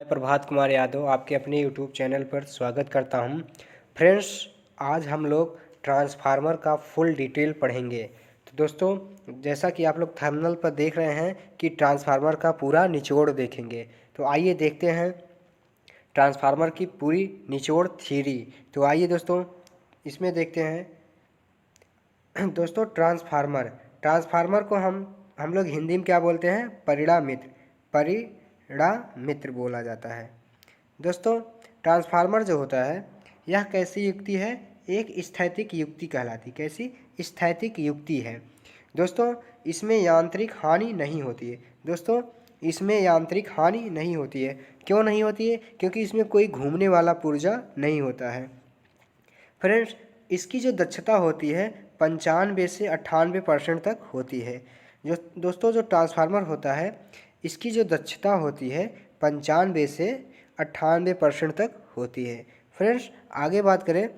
प्रभात कुमार यादव आपके अपने YouTube channel पर स्वागत करता हूं। फ्रेंड्स, आज हम लोग ट्रांसफार्मर का फुल डिटेल पढ़ेंगे। तो दोस्तों, जैसा कि आप लोग थंबनेल पर देख रहे हैं कि ट्रांसफार्मर का पूरा निचोड़ देखेंगे। तो आइए देखते हैं ट्रांसफार्मर की पूरी निचोड़ थ्योरी। तो आइए दोस्तों इसमें देखते हैं। दोस्तों, ट्रांसफार्मर को हम लोग हिंदी में क्या बोलते हैं? परिणामित्र बोला जाता है। दोस्तों, ट्रांसफार्मर जो होता है यह कैसी युक्ति है? एक स्थैतिक युक्ति कहलाती। कैसी? स्थैतिक युक्ति है। दोस्तों, इसमें यांत्रिक हानि नहीं होती है। दोस्तों, इसमें यांत्रिक हानि नहीं होती है। क्यों नहीं होती है? क्योंकि इसमें कोई घूमने वाला पुर्जा नहीं होता है। फ्रेंड्स, इसकी जो दक्षता होती है 95 से 98% तक होती है। जो ट्रांसफार्मर होता है इसकी जो दक्षता होती है 95 से 98% तक होती है। फ्रेंड्स, आगे बात करें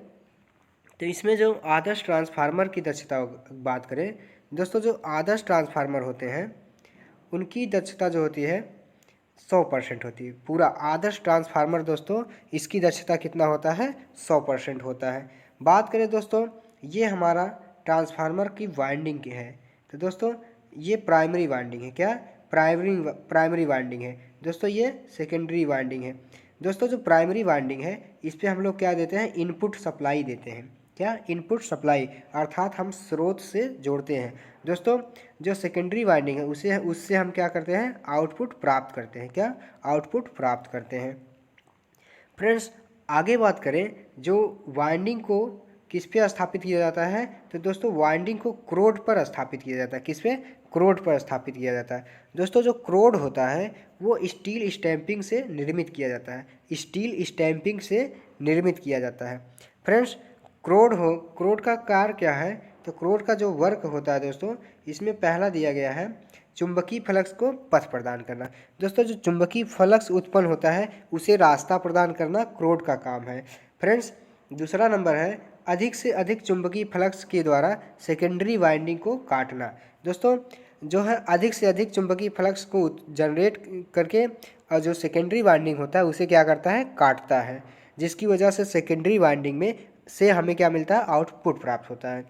तो इसमें जो आदर्श ट्रांसफार्मर की दक्षता बात करें, दोस्तों जो आदर्श ट्रांसफार्मर होते हैं उनकी दक्षता जो होती है 100% होती है। पूरा आदर्श ट्रांसफार्मर दोस्तों इसकी दक्षता कितना होता है? 100% होता है। बात करें दोस्तों, ये हमारा ट्रांसफार्मर की वाइंडिंग की है। तो दोस्तों ये प्राइमरी वाइंडिंग है। क्या? प्राइमरी वाइंडिंग है। दोस्तों ये सेकेंडरी वाइंडिंग है। दोस्तों जो प्राइमरी वाइंडिंग है इस पर हम लोग क्या देते हैं? इनपुट सप्लाई देते हैं। क्या? इनपुट सप्लाई, अर्थात हम स्रोत से जोड़ते हैं। दोस्तों जो सेकेंडरी वाइंडिंग है उससे हम क्या करते हैं? आउटपुट प्राप्त करते हैं। क्या? आउटपुट प्राप्त करते हैं। फ्रेंड्स, आगे बात करें जो वाइंडिंग को किस पे स्थापित किया जाता है, तो दोस्तों वाइंडिंग को क्रोड पर स्थापित किया जाता है। किस पे? क्रोड पर स्थापित किया जाता है। दोस्तों जो क्रोड होता है वो स्टील स्टैंपिंग से निर्मित किया जाता है। स्टील स्टैंपिंग से निर्मित किया जाता है। फ्रेंड्स, क्रोड का कार्य क्या है? तो क्रोड का जो वर्क होता है दोस्तों, इसमें पहला दिया गया है चुंबकीय फ्लक्स को पथ प्रदान करना। दोस्तों जो चुंबकीय फ्लक्स उत्पन्न होता है उसे रास्ता प्रदान करना क्रोड का काम है। फ्रेंड्स, दूसरा नंबर है अधिक से अधिक चुंबकीय फ्लक्स के द्वारा सेकेंडरी वाइंडिंग को काटना। दोस्तों जो है अधिक से अधिक चुंबकीय फ्लक्स को जनरेट करके और जो सेकेंडरी वाइंडिंग होता है उसे क्या करता है? काटता है, जिसकी वजह से सेकेंडरी वाइंडिंग में से हमें क्या मिलता है? आउटपुट प्राप्त होता है।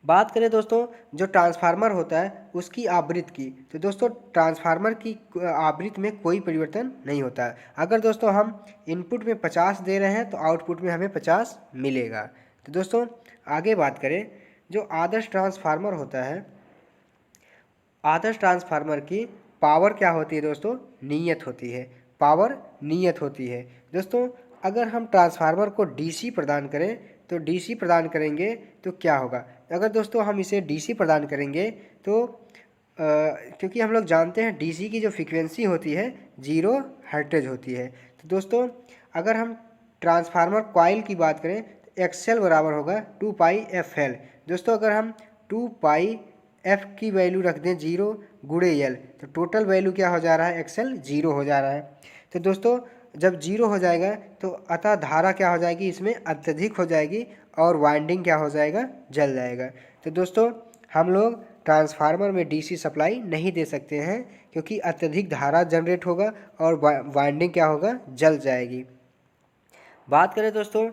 बात करें दोस्तों जो ट्रांसफार्मर होता है उसकी आवृत्ति की, तो दोस्तों ट्रांसफार्मर की आवृत्ति में कोई परिवर्तन नहीं होता है। अगर दोस्तों हम इनपुट में 50 दे रहे हैं तो आउटपुट में हमें 50 मिलेगा। तो दोस्तों आगे बात करें जो आदर्श ट्रांसफार्मर होता है, आदर्श ट्रांसफार्मर की पावर क्या होती है दोस्तों? नियत होती है। पावर नियत होती है। दोस्तों अगर हम ट्रांसफार्मर को डीसी प्रदान करें तो डीसी प्रदान करेंगे तो क्या होगा? अगर दोस्तों हम इसे डीसी प्रदान करेंगे तो क्योंकि हम लोग जानते हैं डीसी की जो फ्रीक्वेंसी होती है 0 हर्ट्ज होती है। तो दोस्तों अगर हम ट्रांसफार्मर कॉइल की बात करें तो एक्सएल बराबर होगा 2πfl। दोस्तों अगर हम 2πf की वैल्यू रख दें 0 गुणे एल तो टोटल वैल्यू क्या हो जा रहा है? एक्सएल 0 हो जा रहा है। तो दोस्तों जब 0 हो जाएगा तो अतः धारा क्या हो जाएगी? इसमें अत्यधिक हो जाएगी और वाइंडिंग क्या हो जाएगा? जल जाएगा। तो दोस्तों हम लोग ट्रांसफार्मर में डीसी सप्लाई नहीं दे सकते हैं क्योंकि अत्यधिक धारा जनरेट होगा और वाइंडिंग क्या होगा? जल जाएगी। बात करें दोस्तों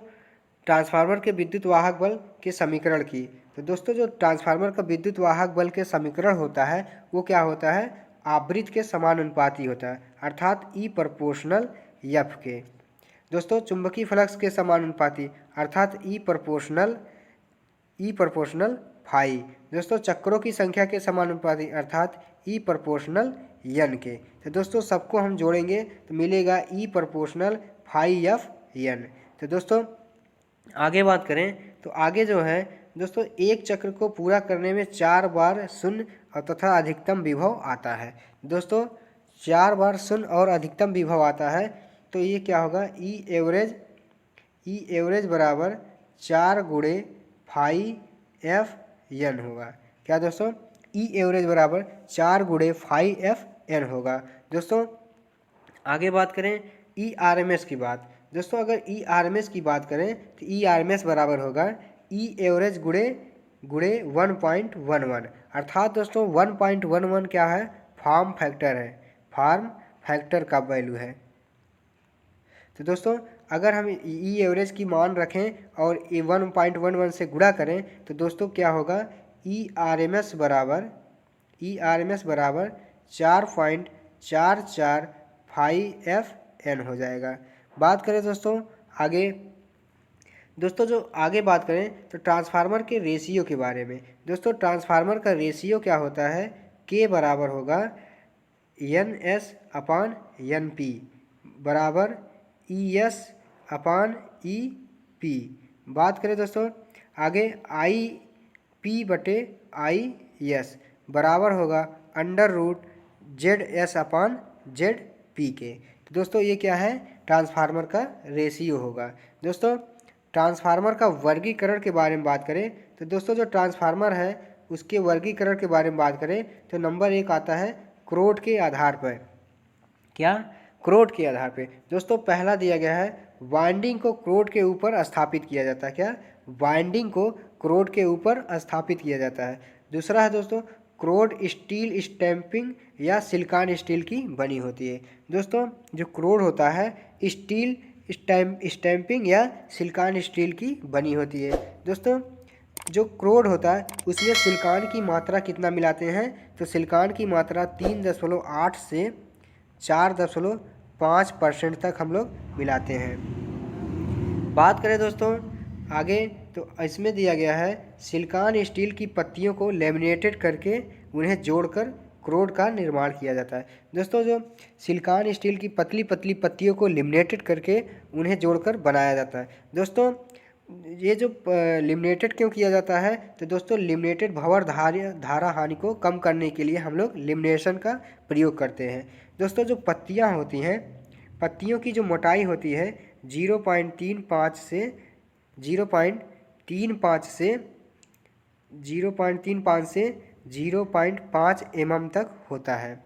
ट्रांसफार्मर के विद्युत वाहक बल के समीकरण की, तो दोस्तों जो ट्रांसफार्मर का विद्युत वाहक बल के समीकरण होता है वो क्या होता है? आवृत्ति के समानुपाती होता है, अर्थात ई प्रोपोर्शनल एफ के। दोस्तों चुंबकीय फ्लक्स के समानुपाती अर्थात ई प्रोपोर्शनल फाई। दोस्तों चक्रों की संख्या के समानुपाती अर्थात ई प्रोपोर्शनल एन के। तो दोस्तों सबको हम जोड़ेंगे तो मिलेगा ई प्रोपोर्शनल फाई एफ एन। तो दोस्तों आगे बात करें तो आगे जो है दोस्तों एक चक्र को पूरा करने में 4 बार शून्य और तथा अधिकतम विभव आता है। दोस्तों 4 बार शून्य और अधिकतम विभव आता है तो ये क्या होगा? ई एवरेज बराबर 4 गुणे फाई एफ एन होगा। क्या दोस्तों? ई एवरेज बराबर 4 गुणे फाई एफ एन होगा। दोस्तों आगे बात करें ई आर एम एस की बात। दोस्तों अगर ई आर एम एस की बात करें तो ई आर एम एस बराबर होगा ई एवरेज गुणे 1.11, अर्थात दोस्तों 1.11 क्या है? फॉर्म फैक्टर है। फॉर्म फैक्टर का वैल्यू है। तो दोस्तों अगर हम ई एवरेज की मान रखें और 1.11 से गुणा करें तो दोस्तों क्या होगा, ई आर एम एस बराबर 4.445 FN हो जाएगा। बात करें दोस्तों आगे, दोस्तों जो आगे बात करें तो ट्रांसफार्मर के रेशियो के बारे में। दोस्तों ट्रांसफार्मर का रेशियो क्या होता है, के बराबर होगा NS/NP बराबर ES/EP। बात करें दोस्तों आगे, IP/IS बराबर होगा √ZS/ZP के। दोस्तों ये क्या है, ट्रांसफार्मर का रेशियो होगा। दोस्तों ट्रांसफार्मर का वर्गीकरण के बारे में बात करें तो दोस्तों जो ट्रांसफार्मर है उसके वर्गीकरण के बारे में बात करें तो नंबर 1 आता है क्रोड के आधार पर। क्या, क्रोड के आधार पे। दोस्तों पहला दिया गया है वाइंडिंग को क्रोड के ऊपर स्थापित किया जाता है। क्या, वाइंडिंग को क्रोड के ऊपर स्थापित किया जाता है। दूसरा है दोस्तों क्रोड स्टील स्टैंपिंग या सिलिकॉन स्टील की बनी होती है। दोस्तों जो क्रोड होता है स्टील स्टैंपिंग या सिलिकॉन स्टील की बनी होती है। दोस्तों जो क्रोड होता है उसमें सिलिकॉन की मात्रा कितना मिलाते हैं, तो सिलिकॉन की मात्रा 3.8 से 4.5% तक हम लोग मिलाते हैं। बात करें दोस्तों आगे तो इसमें दिया गया है सिलिकॉन स्टील की पत्तियों को लेमिनेटेड करके उन्हें जोड़कर क्रोड का निर्माण किया जाता है। दोस्तों जो सिलिकॉन स्टील की पतली पतली पत्तियों को लेमिनेटेड करके उन्हें जोड़कर बनाया जाता है। दोस्तों ये जो लिमिनेटेड क्यों किया जाता है, तो दोस्तों लिमिनेटेड भंवर धारा हानि को कम करने के लिए हम लोग लिमिनेशन का प्रयोग करते हैं। दोस्तों जो पत्तियां होती हैं, पत्तियों की जो मोटाई होती है 0.35 से 0.5 mm तक होता है।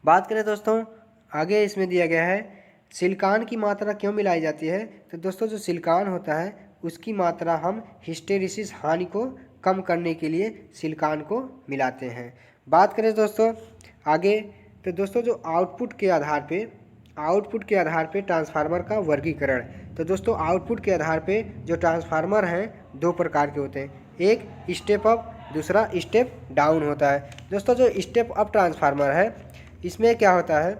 बात करें दोस्तों आगे, इसमें दिया गया है सिलिकॉन की मात्रा क्यों मिलाई जाती है, तो दोस्तों जो सिलिकॉन होता है उसकी मात्रा हम हिस्टेरिसिस हानि को कम करने के लिए सिलिकॉन को मिलाते हैं। बात करें दोस्तों आगे, तो दोस्तों जो आउटपुट के आधार पे ट्रांसफार्मर का वर्गीकरण। तो दोस्तों आउटपुट के आधार पे जो ट्रांसफार्मर हैं 2 प्रकार के होते हैं, एक स्टेप अप, दूसरा स्टेप डाउन होता है। दोस्तों जो स्टेप अप ट्रांसफार्मर है इसमें क्या होता है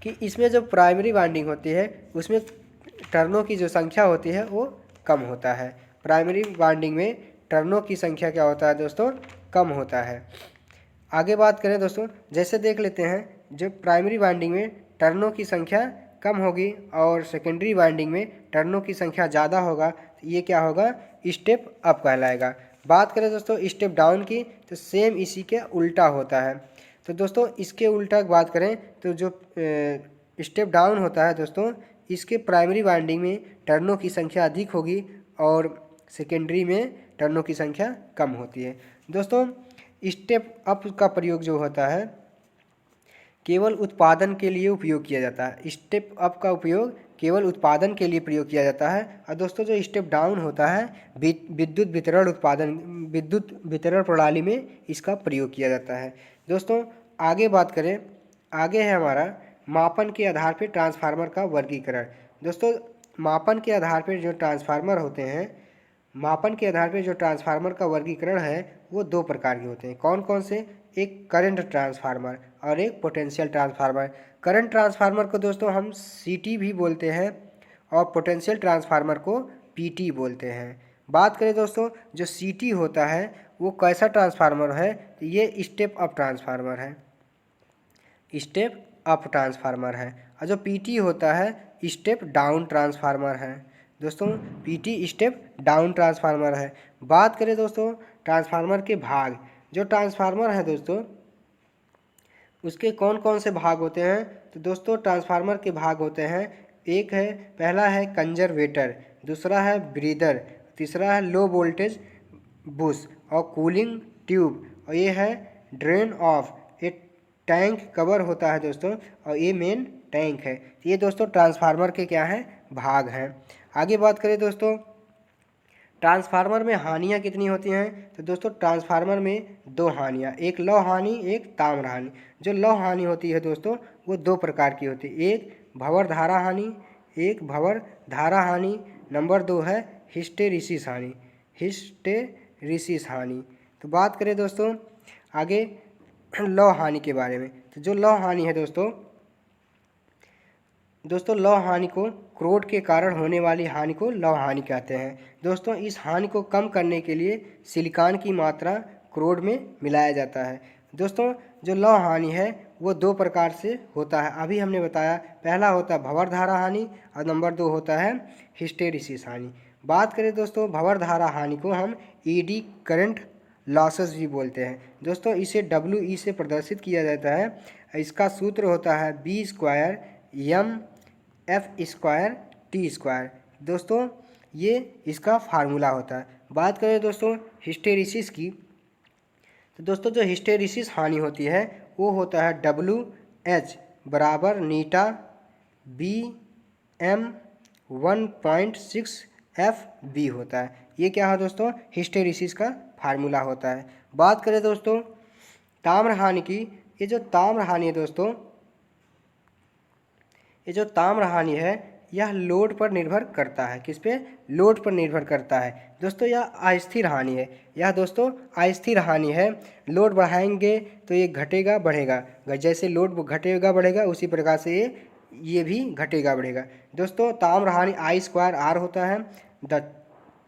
कि इसमें जो प्राइमरी वाइंडिंग होती है उसमें टर्नों की जो संख्या होती है वो कम होता है। प्राइमरी वाइंडिंग में टर्नों की संख्या क्या होता है दोस्तों, कम होता है। आगे बात करें दोस्तों, जैसे देख लेते हैं जो प्राइमरी वाइंडिंग में टर्नों की संख्या कम होगी और सेकेंडरी वाइंडिंग में टर्नों की संख्या ज़्यादा होगा, तो ये क्या होगा, स्टेप अप कहलाएगा। बात करें दोस्तों स्टेप डाउन की, तो सेम इसी के उल्टा होता है। तो दोस्तों इसके उल्टा बात करें तो जो स्टेप डाउन होता है दोस्तों, इसके प्राइमरी वाइंडिंग में टर्नों की संख्या अधिक होगी और सेकेंडरी में टर्नों की संख्या कम होती है। दोस्तों स्टेप अप का प्रयोग जो होता है केवल उत्पादन के लिए उपयोग किया जाता है। स्टेप अप का उपयोग केवल उत्पादन के लिए प्रयोग किया जाता है। और दोस्तों जो स्टेप डाउन होता है विद्युत वितरण प्रणाली में इसका प्रयोग किया जाता है। दोस्तों आगे बात करें, आगे है हमारा मापन के आधार पर ट्रांसफार्मर का वर्गीकरण। दोस्तों मापन के आधार पर जो ट्रांसफार्मर होते हैं, मापन के आधार पर जो ट्रांसफार्मर का वर्गीकरण है वो 2 प्रकार के होते हैं। कौन कौन से, एक करंट ट्रांसफार्मर और एक पोटेंशियल ट्रांसफार्मर। करंट ट्रांसफार्मर को दोस्तों हम सीटी भी बोलते हैं और पोटेंशियल ट्रांसफार्मर को पीटी बोलते हैं। बात करें दोस्तों जो सीटी होता है वो कैसा ट्रांसफार्मर है, तो ये स्टेप अप ट्रांसफार्मर है, स्टेप अप ट्रांसफार्मर है। और जो पीटी होता है स्टेप डाउन ट्रांसफार्मर है। दोस्तों पीटी स्टेप डाउन ट्रांसफार्मर है। बात करें दोस्तों ट्रांसफार्मर के भाग, जो ट्रांसफार्मर है दोस्तों उसके कौन कौन से भाग होते हैं, तो दोस्तों ट्रांसफार्मर के भाग होते हैं, एक है, पहला है कंजर्वेटर, दूसरा है ब्रीदर, तीसरा है लो वोल्टेज बुश और कूलिंग ट्यूब, और ये है ड्रेन ऑफ, ये टैंक कवर होता है दोस्तों, और ये मेन टैंक है। ये दोस्तों ट्रांसफार्मर के क्या हैं, भाग हैं। आगे बात करें दोस्तों ट्रांसफार्मर में हानियाँ कितनी होती हैं, तो दोस्तों ट्रांसफार्मर में 2 हानियाँ, एक लौह हानि एक ताम्र हानि। जो लौह हानि होती है दोस्तों वो दो प्रकार की होती है। एक भंवर धारा हानि, नंबर 2 है हिस्टेरिसिस हानि। तो बात करें दोस्तों आगे लौ हानि के बारे में। तो जो लौ हानि है दोस्तों लौ हानि को क्रोध के कारण होने वाली हानि को लौ हानि कहते हैं। दोस्तों इस हानि को कम करने के लिए सिलिकॉन की मात्रा क्रोध में मिलाया जाता है। दोस्तों जो लौ हानि है वो दो प्रकार से होता है, अभी हमने बताया। पहला होता है भंवर धारा हानि और नंबर 2 होता है हिस्टेरिसिस हानि। बात करें दोस्तों भंवर धारा हानि को हम ईडी करंट लॉसेस भी बोलते हैं। दोस्तों इसे WE से प्रदर्शित किया जाता है। इसका सूत्र होता है B² MF² T²। दोस्तों ये इसका फार्मूला होता है। बात करें दोस्तों हिस्टेरिसिस की, तो दोस्तों जो हिस्टेरिसिस हानि होती है वो होता है WH बराबर नीटा BM 1.6 FB होता है। ये क्या है दोस्तों हिस्टेरिसिस का फार्मूला होता है। बात करें दोस्तों ताम्र हानि की, ये जो ताम्र हानि है दोस्तों, ये जो ताम्र हानि है यह लोड पर निर्भर करता है। किस पे? लोड पर निर्भर करता है। दोस्तों यह अस्थिर हानि है, यह दोस्तों अस्थिर हानि है। लोड बढ़ाएंगे तो ये घटेगा बढ़ेगा, जैसे लोड घटेगा बढ़ेगा उसी प्रकार से ये भी घटेगा बढ़ेगा। दोस्तों ताम्र हानि I² R होता है।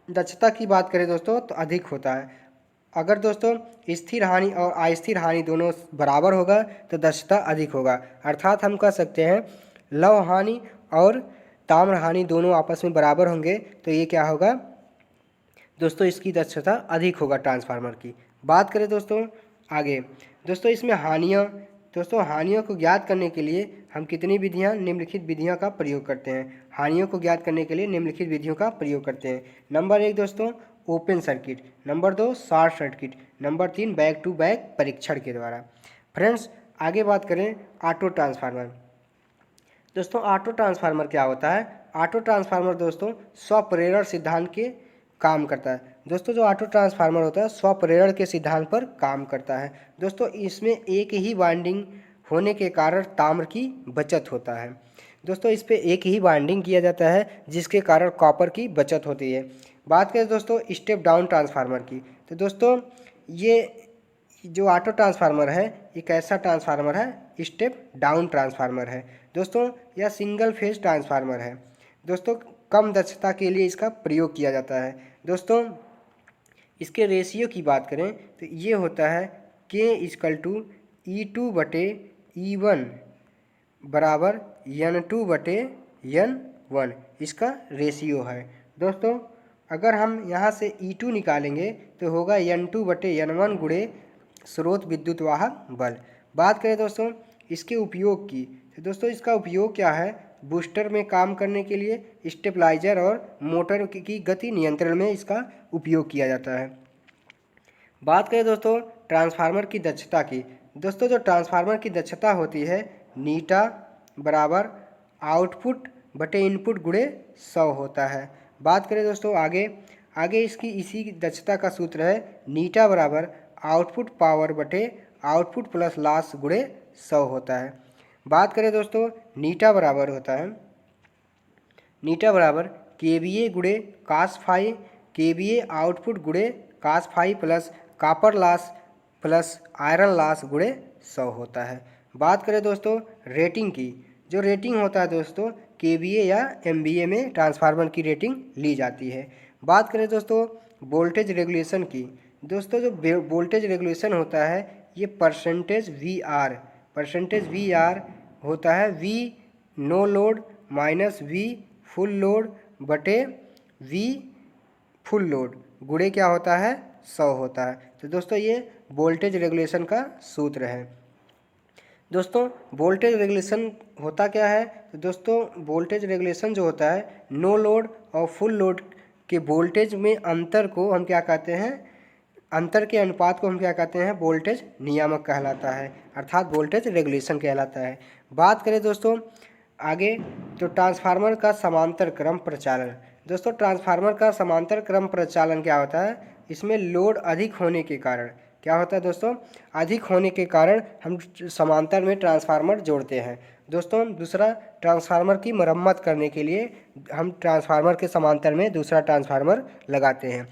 दक्षता की बात करें दोस्तों तो अधिक होता है। अगर दोस्तों स्थिर हानि और अस्थिर हानि दोनों बराबर होगा तो दक्षता अधिक होगा। अर्थात हम कह सकते हैं लौ हानि और ताम्र हानि दोनों आपस में बराबर होंगे तो ये क्या होगा दोस्तों, इसकी दक्षता अधिक होगा ट्रांसफार्मर की। बात करें दोस्तों आगे, दोस्तों इसमें हानियाँ, दोस्तों हानियों को ज्ञात करने के लिए हम कितनी विधियाँ निम्नलिखित विधियों का प्रयोग करते हैं। हानियों को ज्ञात करने के लिए निम्नलिखित विधियों का प्रयोग करते हैं। नंबर 1 दोस्तों open circuit, number 2 short circuit, number 3 back to back परीक्षण के द्वारा। फ्रेंड्स आगे बात करें ऑटो ट्रांसफार्मर। दोस्तों ऑटो ट्रांसफार्मर क्या होता है? ऑटो ट्रांसफार्मर दोस्तों स्वप्रेरण सिद्धांत के काम करता है। दोस्तों जो ऑटो ट्रांसफार्मर होता है स्वप्रेरण के सिद्धांत पर काम करता है। दोस्तों इसमें एक ही वाइंडिंग होने के कारण ताम्र की बचत होता है। दोस्तों इस पर एक ही वाइंडिंग किया जाता है जिसके कारण कॉपर की बचत होती है। बात करें दोस्तों स्टेप डाउन ट्रांसफार्मर की, तो दोस्तों ये जो ऑटो ट्रांसफार्मर है एक ऐसा ट्रांसफार्मर है, स्टेप डाउन ट्रांसफार्मर है। दोस्तों यह सिंगल फेज ट्रांसफार्मर है। दोस्तों कम दक्षता के लिए इसका प्रयोग किया जाता है। दोस्तों इसके रेशियो की बात करें तो ये होता है K=E2/E1 बराबर N2/N1, इसका रेशियो है। दोस्तों अगर हम यहाँ से E2 निकालेंगे तो होगा N2/N1 गुणे स्रोत विद्युत वाहक बल। बात करें दोस्तों इसके उपयोग की, तो दोस्तों इसका उपयोग क्या है? बूस्टर में काम करने के लिए, स्टेबलाइजर और मोटर की गति नियंत्रण में इसका उपयोग किया जाता है। बात करें दोस्तों ट्रांसफार्मर की दक्षता की, दोस्तों जो ट्रांसफार्मर की दक्षता होती है नीटा बराबर आउटपुट बटे इनपुट गुणे 100 होता है। बात करें दोस्तों आगे इसकी इसी दक्षता का सूत्र है नीटा बराबर आउटपुट पावर बटे आउटपुट प्लस लॉस गुणे 100 होता है। बात करें दोस्तों नीटा बराबर होता है KVA गुणे cos फाई, KVA आउटपुट गुणे cos phi plus copper loss plus iron loss गुणे 100 होता है। बात करें दोस्तों रेटिंग की, जो रेटिंग होता है दोस्तों KVA या MVA में ट्रांसफार्मर की रेटिंग ली जाती है। बात करें दोस्तों वोल्टेज रेगुलेशन की, दोस्तों जो वोल्टेज रेगुलेशन होता है ये परसेंटेज VR होता है V no load minus V full load बटे V फुल लोड गुणे क्या होता है 100 होता है। तो दोस्तों ये वोल्टेज रेगुलेशन का सूत्र है। दोस्तों वोल्टेज रेगुलेशन होता क्या है? तो दोस्तों वोल्टेज रेगुलेशन जो होता है नो लोड और फुल लोड के वोल्टेज में अंतर को हम क्या कहते हैं, अंतर के अनुपात को हम क्या कहते हैं? वोल्टेज नियामक कहलाता है, अर्थात वोल्टेज रेगुलेशन कहलाता है। बात करें दोस्तों आगे तो ट्रांसफार्मर का समांतर क्रम प्रचालन। दोस्तों ट्रांसफार्मर का समांतर क्रम प्रचालन क्या होता है? इसमें लोड अधिक होने के कारण क्या होता है दोस्तों? अधिक होने के कारण हम समांतर में ट्रांसफार्मर जोड़ते हैं। दोस्तों दूसरा, ट्रांसफार्मर की मरम्मत करने के लिए हम ट्रांसफार्मर के समांतर में दूसरा ट्रांसफार्मर लगाते हैं।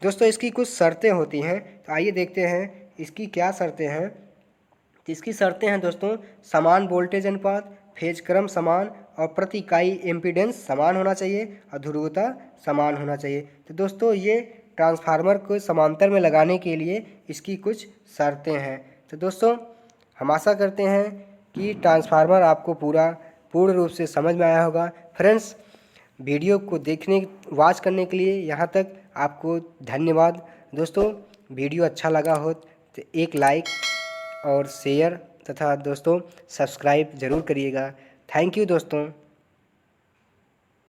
दोस्तों इसकी कुछ शर्तें होती हैं, तो आइए देखते हैं इसकी क्या शर्तें हैं। तो इसकी शर्तें हैं दोस्तों, समान वोल्टेज अनुपात, फेज क्रम समान और प्रति इकाई एम्पीडेंस समान होना चाहिए और ध्रुवता समान होना चाहिए। तो दोस्तों ये ट्रांसफार्मर को समांतर में लगाने के लिए इसकी कुछ शर्तें हैं। तो दोस्तों हम आशा करते हैं कि ट्रांसफार्मर आपको पूर्ण रूप से समझ में आया होगा। फ्रेंड्स, वीडियो को वॉच करने के लिए यहाँ तक आपको धन्यवाद। दोस्तों वीडियो अच्छा लगा हो तो एक लाइक और शेयर तथा दोस्तों सब्सक्राइब ज़रूर करिएगा। थैंक यू दोस्तों।